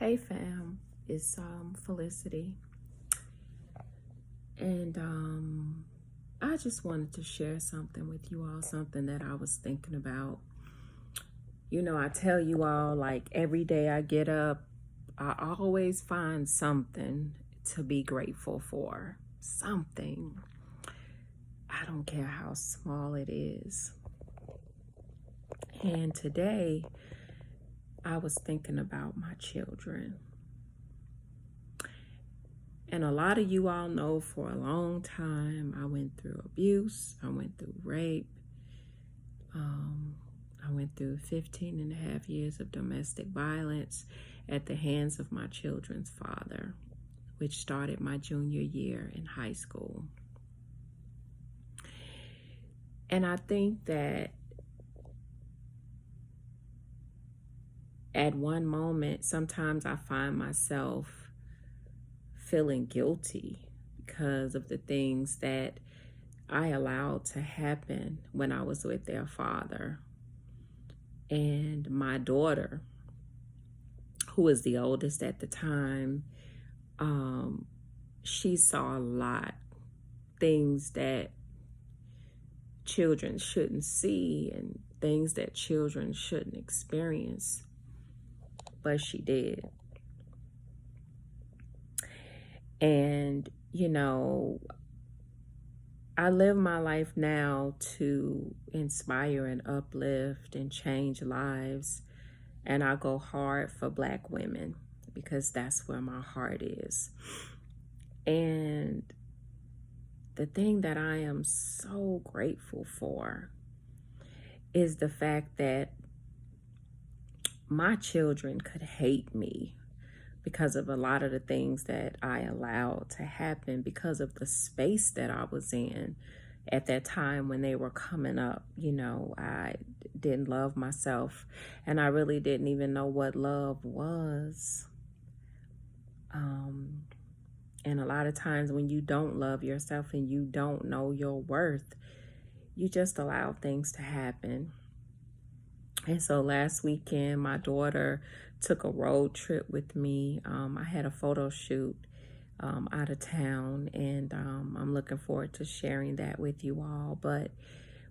Hey fam, it's Felicity, and I just wanted to share something with you all, something that I was thinking about. I tell you all, like every day I get up, I always find something to be grateful for. Something. I don't care how small it is. And today I was thinking about my children. And a lot of you all know for a long time, I went through abuse, I went through rape, I went through 15 and a half years of domestic violence at the hands of my children's father, which started my junior year in high school. And I think that at one moment, sometimes I find myself feeling guilty because of the things that I allowed to happen when I was with their father. And my daughter, who was the oldest at the time, she saw a lot, things that children shouldn't see and things that children shouldn't experience, but she did. And, I live my life now to inspire and uplift and change lives. And I go hard for Black women because that's where my heart is. And the thing that I am so grateful for is the fact that my children could hate me because of a lot of the things that I allowed to happen, because of the space that I was in at that time when they were coming up. I didn't love myself, and I really didn't even know what love was. And a lot of times when you don't love yourself and you don't know your worth, you just allow things to happen. And so last weekend, my daughter took a road trip with me. I had a photo shoot out of town, and I'm looking forward to sharing that with you all. But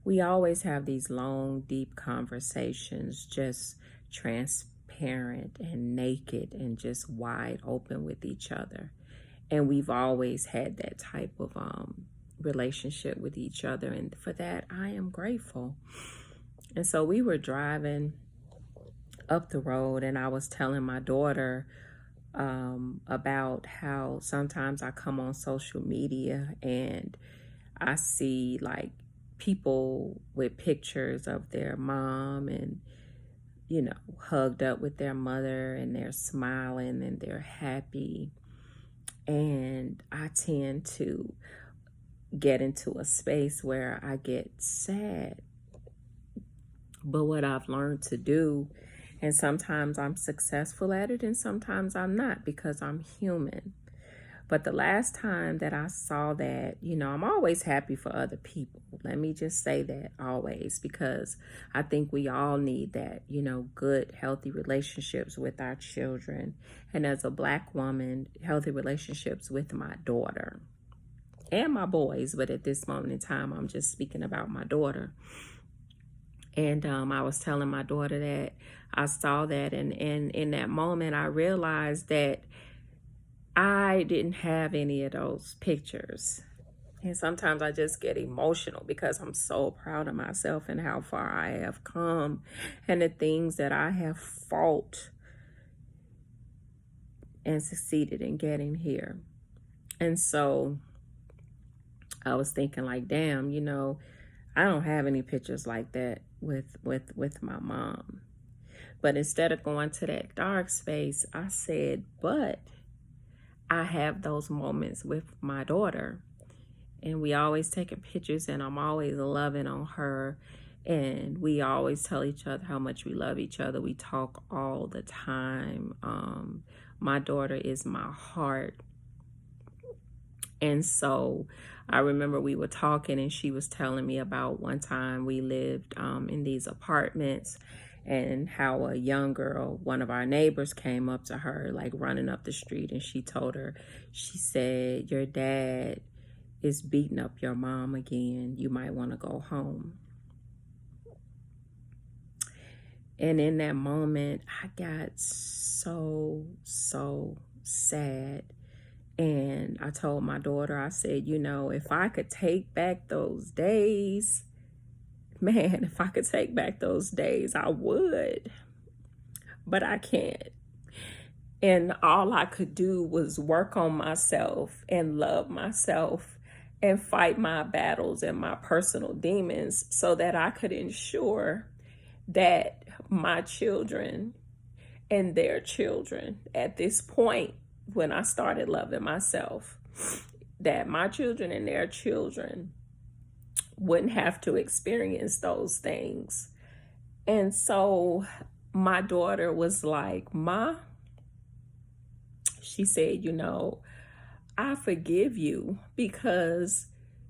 we always have these long, deep conversations, just transparent and naked and just wide open with each other. And we've always had that type of relationship with each other. And for that, I am grateful. And so we were driving up the road, and I was telling my daughter about how sometimes I come on social media and I see like people with pictures of their mom and, hugged up with their mother, and they're smiling and they're happy. And I tend to get into a space where I get sad. But what I've learned to do, and sometimes I'm successful at it and sometimes I'm not, because I'm human. But the last time that I saw that, I'm always happy for other people. Let me just say that, always, because I think we all need that, good, healthy relationships with our children. And as a Black woman, healthy relationships with my daughter and my boys. But at this moment in time, I'm just speaking about my daughter. And I was telling my daughter that I saw that. And in that moment, I realized that I didn't have any of those pictures. And sometimes I just get emotional because I'm so proud of myself and how far I have come and the things that I have fought and succeeded in getting here. And so I was thinking like, damn, I don't have any pictures like that with my mom. But instead of going to that dark space, I said, but I have those moments with my daughter, and we always taking pictures, and I'm always loving on her, and we always tell each other how much we love each other. We talk all the time. My daughter is my heart. And so I remember we were talking, and she was telling me about one time we lived in these apartments, and how a young girl, one of our neighbors, came up to her, like running up the street, and she told her, she said, your dad is beating up your mom again. You might want to go home. And in that moment, I got so sad. And I told my daughter, I said, you know, if I could take back those days, man, if I could take back those days, I would. But I can't. And all I could do was work on myself and love myself and fight my battles and my personal demons so that I could ensure that my children and their children, at this point when I started loving myself, that my children and their children wouldn't have to experience those things. And so my daughter was like, Ma, she said, you know, I forgive you because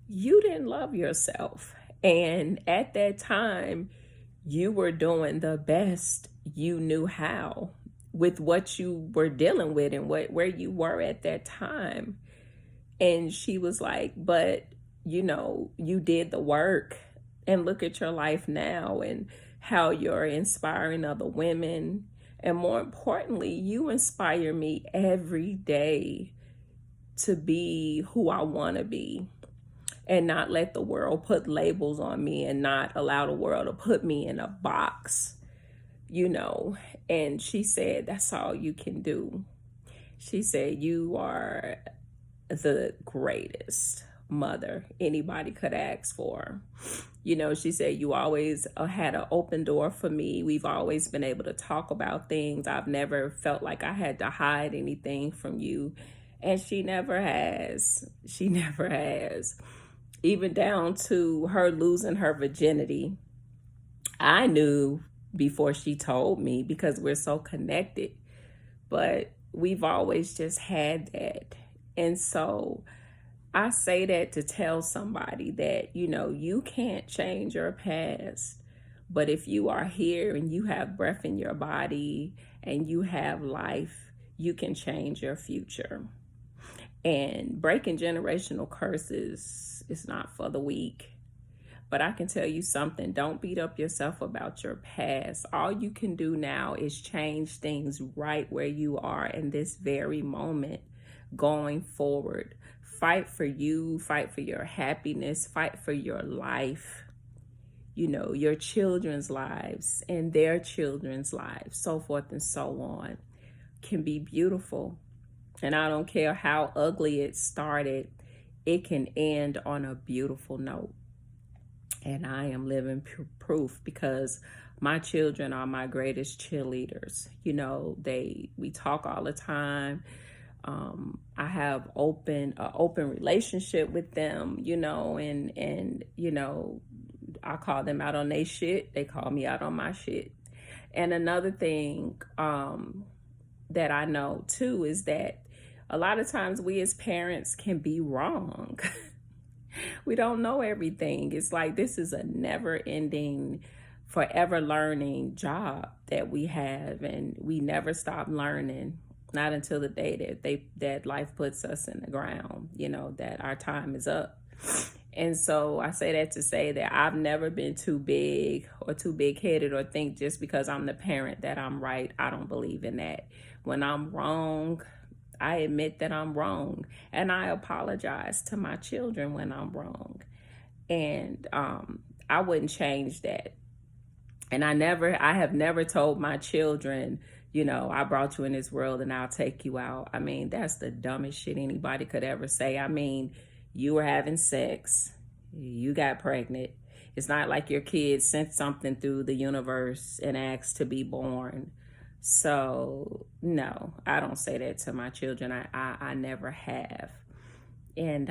you didn't love yourself. And at that time, you were doing the best you knew how with what you were dealing with and where you were at that time. And she was like, but you know, you did the work, and look at your life now and how you're inspiring other women. And more importantly, you inspire me every day to be who I want to be and not let the world put labels on me and not allow the world to put me in a box, you know. And she said, that's all you can do. She said, you are the greatest mother anybody could ask for. You know, she said, you always had an open door for me. We've always been able to talk about things. I've never felt like I had to hide anything from you. And she never has. She never has. Even down to her losing her virginity. I knew before she told me because we're so connected. But we've always just had that. And so I say that to tell somebody that, you know, you can't change your past. But if you are here and you have breath in your body and you have life, you can change your future. And breaking generational curses is not for the weak. But I can tell you something, don't beat up yourself about your past. All you can do now is change things right where you are in this very moment going forward. Fight for you, fight for your happiness, fight for your life, you know, your children's lives and their children's lives, so forth and so on, can be beautiful. And I don't care how ugly it started, it can end on a beautiful note. And I am living proof because my children are my greatest cheerleaders. You know, we talk all the time. I have open relationship with them, you know, and you know, I call them out on their shit. They call me out on my shit. And another thing that I know too is that a lot of times we as parents can be wrong. We don't know everything. It's like this is a never-ending, forever learning job that we have, and we never stop learning. Not until the day that life puts us in the ground, you know, that our time is up. And so I say that to say that I've never been too big or too big-headed or think just because I'm the parent that I'm right. I don't believe in that. When I'm wrong, I admit that I'm wrong, and I apologize to my children when I'm wrong. And I wouldn't change that. And I have never told my children, you know, I brought you in this world and I'll take you out. I mean, that's the dumbest shit anybody could ever say. I mean, you were having sex, you got pregnant. It's not like your kids sent something through the universe and asked to be born. So no, I don't say that to my children. I never have. And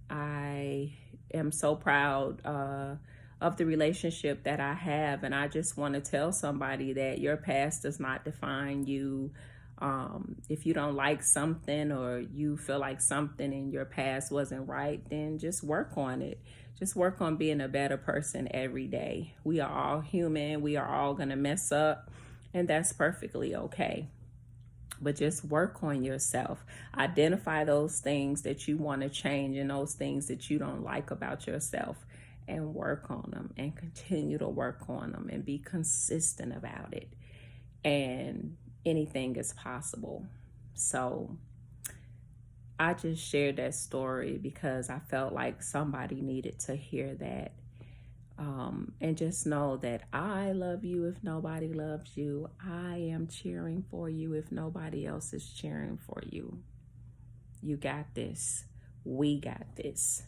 I am so proud of the relationship that I have. And I just want to tell somebody that your past does not define you. If you don't like something or you feel like something in your past wasn't right, then just work on it. Just work on being a better person every day. We are all human. We are all going to mess up, and that's perfectly okay. But just work on yourself. Identify those things that you want to change and those things that you don't like about yourself, and work on them and continue to work on them and be consistent about it. And anything is possible. So I just shared that story because I felt like somebody needed to hear that. And just know that I love you if nobody loves you. I am cheering for you if nobody else is cheering for you. You got this. We got this.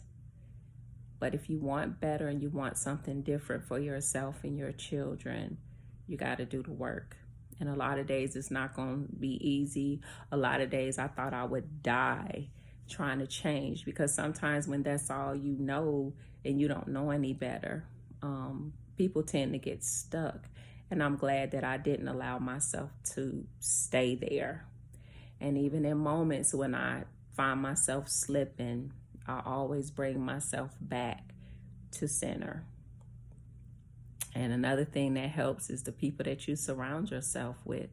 But if you want better and you want something different for yourself and your children, you got to do the work. And a lot of days it's not going to be easy. A lot of days I thought I would die trying to change, because sometimes when that's all you know and you don't know any better, people tend to get stuck. And I'm glad that I didn't allow myself to stay there. And even in moments when I find myself slipping, I always bring myself back to center. And another thing that helps is the people that you surround yourself with.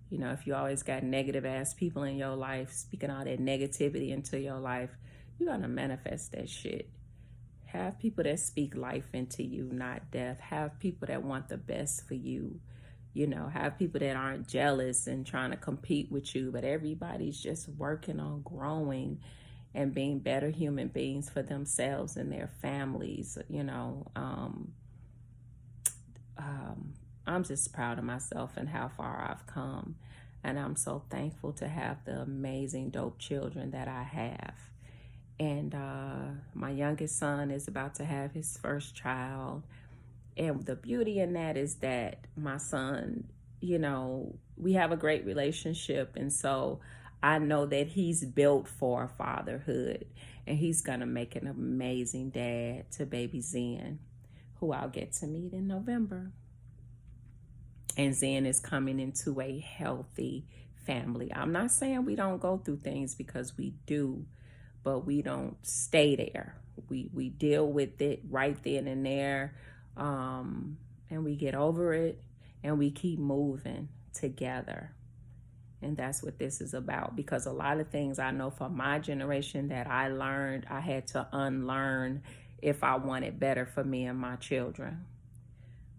You know, if you always got negative ass people in your life speaking all that negativity into your life, you're going to manifest that shit. Have people that speak life into you, not death. Have people that want the best for you. You know, have people that aren't jealous and trying to compete with you, but everybody's just working on growing and being better human beings for themselves and their families. You know, I'm just proud of myself and how far I've come. And I'm so thankful to have the amazing, dope children that I have. And my youngest son is about to have his first child. And the beauty in that is that my son, you know, we have a great relationship. And so I know that he's built for fatherhood. And he's going to make an amazing dad to baby Zen, who I'll get to meet in November. And Zen is coming into a healthy family. I'm not saying we don't go through things, because we do, but we don't stay there. We deal with it right then and there, and we get over it, and we keep moving together. And that's what this is about, because a lot of things I know from my generation that I learned, I had to unlearn if I wanted better for me and my children.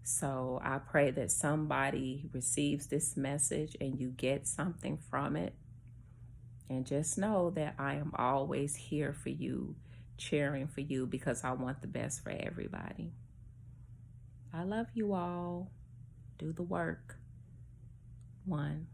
So I pray that somebody receives this message and you get something from it. And just know that I am always here for you, cheering for you, because I want the best for everybody. I love you all. Do the work. 1.